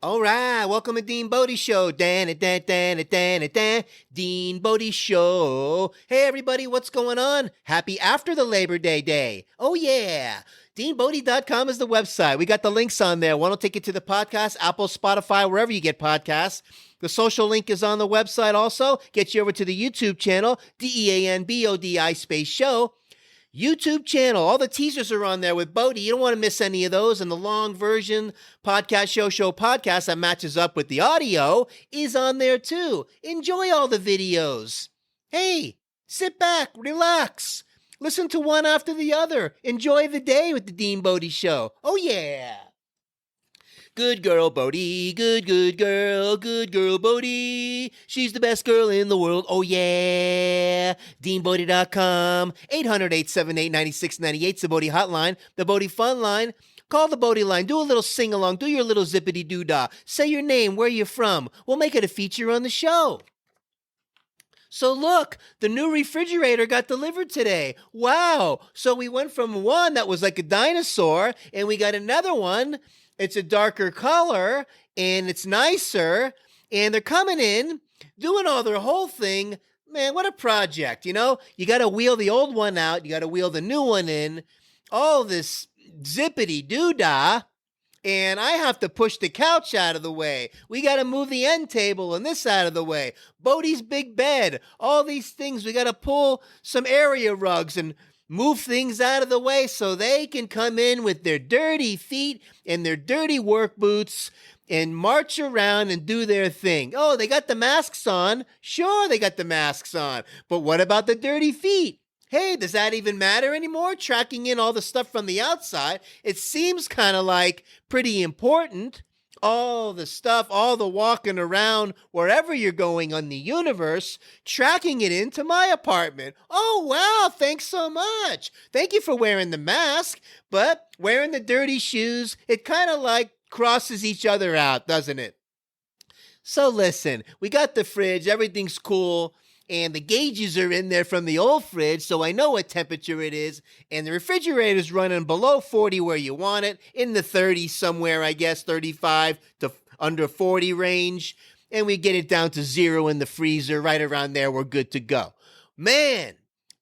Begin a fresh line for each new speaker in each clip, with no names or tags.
All right, welcome to DeanBodi Show. DeanBodi Show. Hey, everybody, what's going on? Happy after the Labor Day. Oh, yeah. DeanBodi.com is the website. We got the links on there. One will take you to the podcast, Apple, Spotify, wherever you get podcasts. The social link is on the website also. Gets you over to the YouTube channel, DeanBodi Show. YouTube channel. All the teasers are on there with Bodie. You don't want to miss any of those. And the long version podcast show podcast that matches up with the audio is on there too. Enjoy all the videos. Hey, sit back, relax. Listen to one after the other. Enjoy the day with the DeanBodi Show. Oh, yeah. Good girl, Bodie. Good girl. Good girl, Bodie. She's the best girl in the world. Oh, yeah. DeanBodi.com. 800-878-9698's the Bodie hotline. The Bodie fun line. Call the Bodie line. Do a little sing-along. Do your little zippity-doo-dah. Say your name, where you're from. We'll make it a feature on the show. So look, the new refrigerator got delivered today. Wow. So we went from one that was like a dinosaur, and we got another one. It's a darker color, and it's nicer, and they're coming in, doing all their whole thing. Man, what a project, you know? You got to wheel the old one out. You got to wheel the new one in. All this zippity-doo-dah, and I have to push the couch out of the way. We got to move the end table and this out of the way. Bodie's big bed, all these things. We got to pull some area rugs and move things out of the way so they can come in with their dirty feet and their dirty work boots and march around and do their thing. Oh, they got the masks on. Sure, they got the masks on. But what about the dirty feet? Hey, does that even matter anymore? Tracking in all the stuff from the outside, it seems kind of like pretty important. All the stuff, all the walking around, wherever you're going on the universe, tracking it into my apartment. Oh, wow, thanks so much. Thank you for wearing the mask, but wearing the dirty shoes, it kind of like crosses each other out, doesn't it? So listen, we got the fridge, everything's cool, and the gauges are in there from the old fridge, so I know what temperature it is, and the refrigerator's running below 40 where you want it, in the 30s somewhere, I guess, 35 to under 40 range, and we get it down to 0 in the freezer, right around there, we're good to go. Man,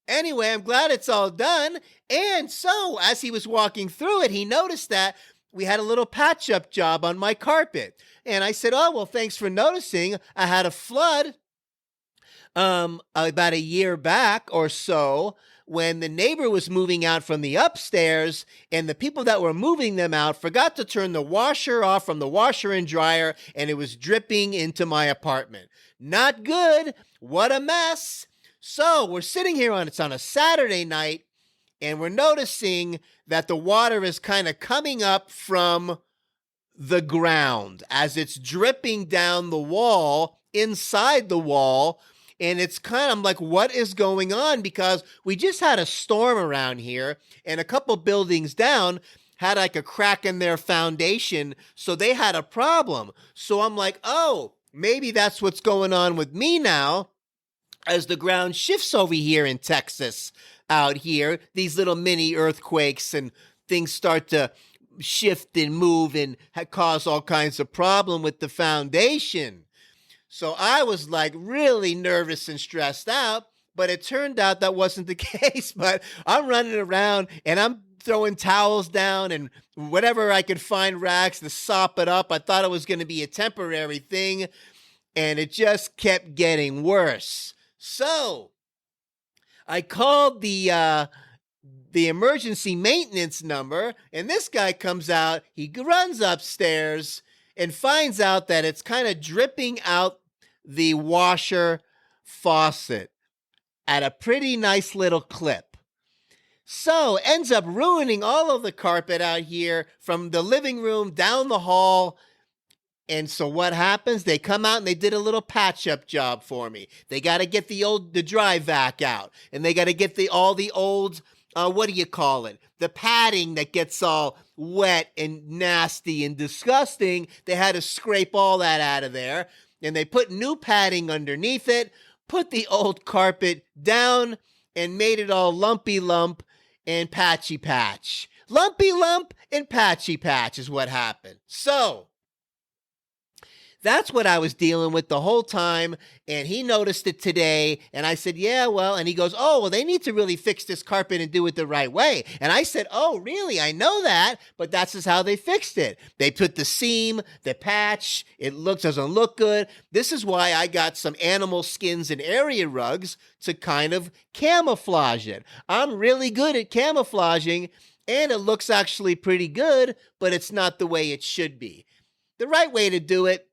anyway, I'm glad it's all done, and so, as he was walking through it, he noticed that we had a little patch-up job on my carpet, and I said, oh, well, thanks for noticing. I had a flood about a year back or so, when the neighbor was moving out from the upstairs, and the people that were moving them out forgot to turn the washer off from the washer and dryer, and it was dripping into my apartment. Not good. What a mess. So we're sitting here it's on a Saturday night, and we're noticing that the water is kind of coming up from the ground as it's dripping down the wall, inside the wall. And it's I'm like, what is going on? Because we just had a storm around here, and a couple buildings down had like a crack in their foundation, so they had a problem. So I'm like, oh, maybe that's what's going on with me now as the ground shifts over here in Texas out here. These little mini earthquakes and things start to shift and move and cause all kinds of problem with the foundation. So I was like really nervous and stressed out, but it turned out that wasn't the case. But I'm running around and I'm throwing towels down and whatever I could find, rags to sop it up. I thought it was going to be a temporary thing, and it just kept getting worse. So I called the emergency maintenance number, and this guy comes out. He runs upstairs and finds out that it's kind of dripping out the washer faucet at a pretty nice little clip. So ends up ruining all of the carpet out here from the living room down the hall. And so what happens? They come out and they did a little patch-up job for me. They got to get the dry vac out, and they got to get all the old, what do you call it? The padding that gets all wet and nasty and disgusting. They had to scrape all that out of there. And they put new padding underneath it, put the old carpet down, and made it all lumpy lump and patchy patch. Lumpy lump and patchy patch is what happened. So That's what I was dealing with the whole time, and he noticed it today, and I said, yeah, well, and he goes, oh, well, they need to really fix this carpet and do it the right way. And I said, oh, really? I know that, but that's just how they fixed it. They put the seam, the patch, doesn't look good. This is why I got some animal skins and area rugs to kind of camouflage it. I'm really good at camouflaging, and it looks actually pretty good, but it's not the way it should be. The right way to do it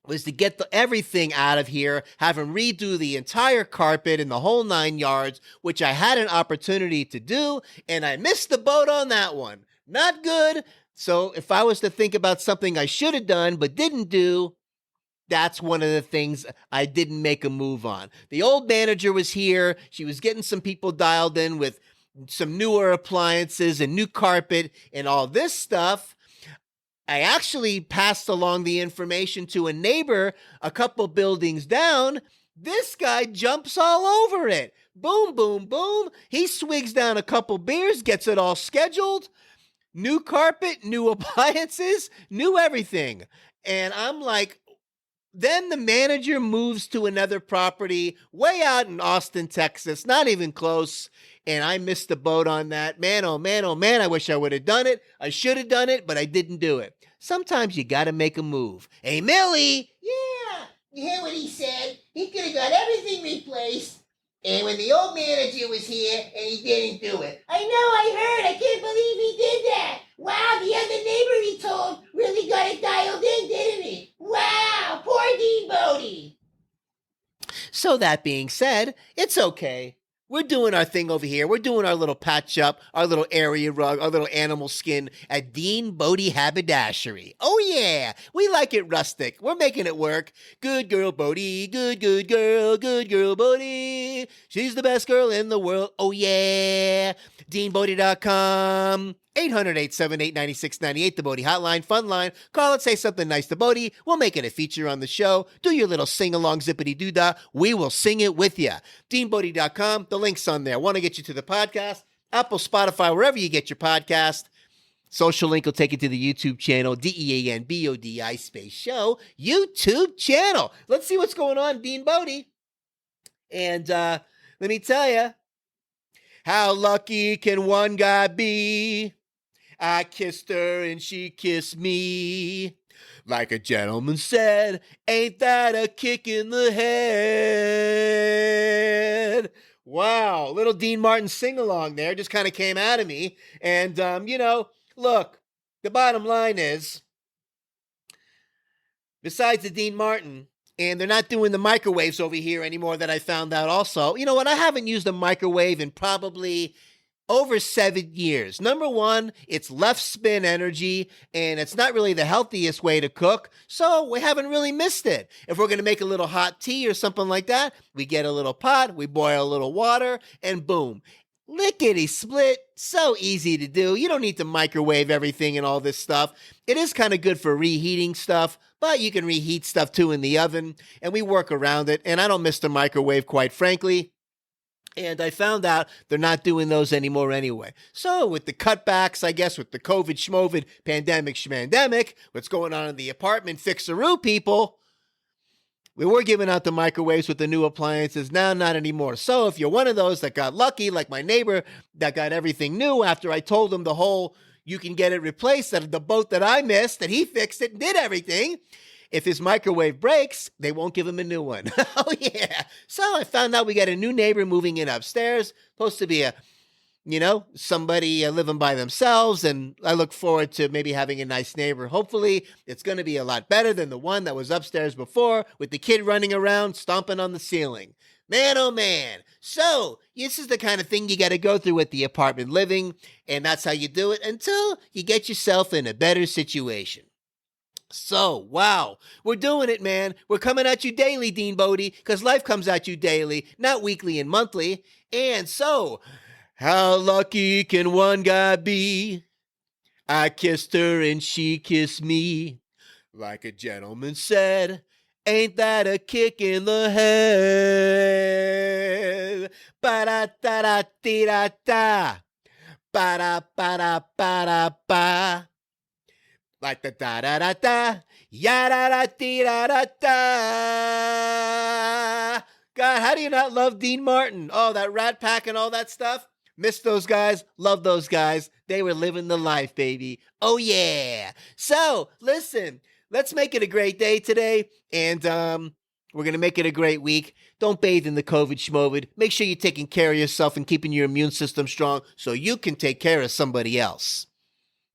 was to get everything out of here, have him redo the entire carpet and the whole 9 yards, which I had an opportunity to do, and I missed the boat on that one. Not good. So if I was to think about something I should have done but didn't do, that's one of the things I didn't make a move on. The old manager was here. She was getting some people dialed in with some newer appliances and new carpet and all this stuff. I actually passed along the information to a neighbor a couple buildings down. This guy jumps all over it. Boom, boom, boom. He swigs down a couple beers, gets it all scheduled. New carpet, new appliances, new everything. And I'm like, then the manager moves to another property way out in Austin, Texas, not even close. And I missed the boat on that. Man, oh man, I wish I would have done it. I should have done it, but I didn't do it. Sometimes you got to make a move. Hey, Millie.
Yeah, you hear what he said? He could have got everything replaced. And when the old manager was here, and he didn't do it. I know, I heard. I can't believe he did that. Wow, the other neighbor he told really got it dialed in, didn't he? Wow, poor DeanBodi.
So that being said, it's okay. We're doing our thing over here. We're doing our little patch up, our little area rug, our little animal skin at DeanBodi Haberdashery. Oh yeah, we like it rustic. We're making it work. Good girl, Bodie. Good girl, Bodie. She's the best girl in the world. Oh yeah. DeanBodi.com. 800-878-9698, the Bodie Hotline, fun line. Call it, say something nice to Bodie. We'll make it a feature on the show. Do your little sing-along zippity-doo-dah. We will sing it with you. DeanBodi.com, the link's on there. Want to get you to the podcast? Apple, Spotify, wherever you get your podcast. Social link will take you to the YouTube channel, DeanBodi space show, YouTube channel. Let's see what's going on, DeanBodi. And let me tell you, how lucky can one guy be? I kissed her and she kissed me. Like a gentleman said, ain't that a kick in the head? Wow, little Dean Martin sing-along there just kind of came out of me. And, look, the bottom line is, besides the Dean Martin, and they're not doing the microwaves over here anymore that I found out also. You know what? I haven't used a microwave in probably over 7 years. Number one, it's left spin energy, and it's not really the healthiest way to cook, so we haven't really missed it. If we're going to make a little hot tea or something like that, we get a little pot, we boil a little water, and boom. Lickety split, so easy to do. You don't need to microwave everything and all this stuff. It is kind of good for reheating stuff, but you can reheat stuff too in the oven, and we work around it, and I don't miss the microwave, quite frankly. And I found out they're not doing those anymore anyway. So with the cutbacks, I guess, with the COVID, schmovid, pandemic, schmandemic, what's going on in the apartment fixeroo people, we were giving out the microwaves with the new appliances. Now, not anymore. So if you're one of those that got lucky, like my neighbor that got everything new after I told him the whole you can get it replaced, that the boat that I missed, that he fixed it and did everything, if his microwave breaks, they won't give him a new one. Oh, yeah. So I found out we got a new neighbor moving in upstairs. Supposed to be somebody living by themselves. And I look forward to maybe having a nice neighbor. Hopefully, it's going to be a lot better than the one that was upstairs before with the kid running around, stomping on the ceiling. Man, oh, man. So this is the kind of thing you got to go through with the apartment living. And that's how you do it until you get yourself in a better situation. So, wow, we're doing it, man. We're coming at you daily, DeanBodi, because life comes at you daily, not weekly and monthly. And so, how lucky can one guy be? I kissed her and she kissed me. Like a gentleman said, ain't that a kick in the head? Ba-da-da-da-dee-da-da. Ba-da-ba-da-ba-da-ba. Like the da-da-da-da. Ya-da-da-dee-da-da-da. God, how do you not love Dean Martin? Oh, that Rat Pack and all that stuff. Miss those guys. Love those guys. They were living the life, baby. Oh, yeah. So, listen, let's make it a great day today. And we're going to make it a great week. Don't bathe in the COVID schmovid. Make sure you're taking care of yourself and keeping your immune system strong so you can take care of somebody else.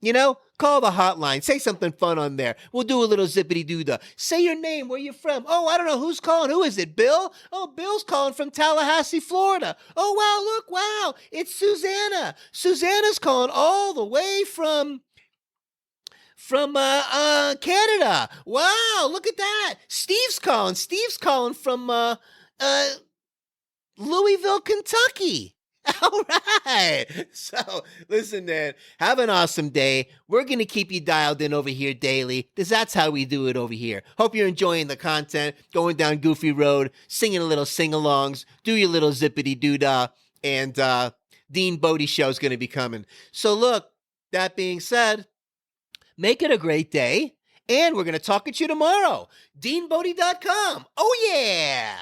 You know, call the hotline. Say something fun on there. We'll do a little zippity-doo-dah. Say your name, where you're from. Oh, I don't know. Who's calling? Who is it, Bill? Oh, Bill's calling from Tallahassee, Florida. Oh, wow, look, wow. It's Susanna. Susanna's calling all the way from Canada. Wow, look at that. Steve's calling. Steve's calling from Louisville, Kentucky. All right. So, listen, man, have an awesome day. We're going to keep you dialed in over here daily because that's how we do it over here. Hope you're enjoying the content, going down Goofy Road, singing a little sing-alongs, do your little zippity-doo-dah, and DeanBodi Show is going to be coming. So, look, that being said, make it a great day, and we're going to talk at you tomorrow. DeanBodi.com. Oh, yeah.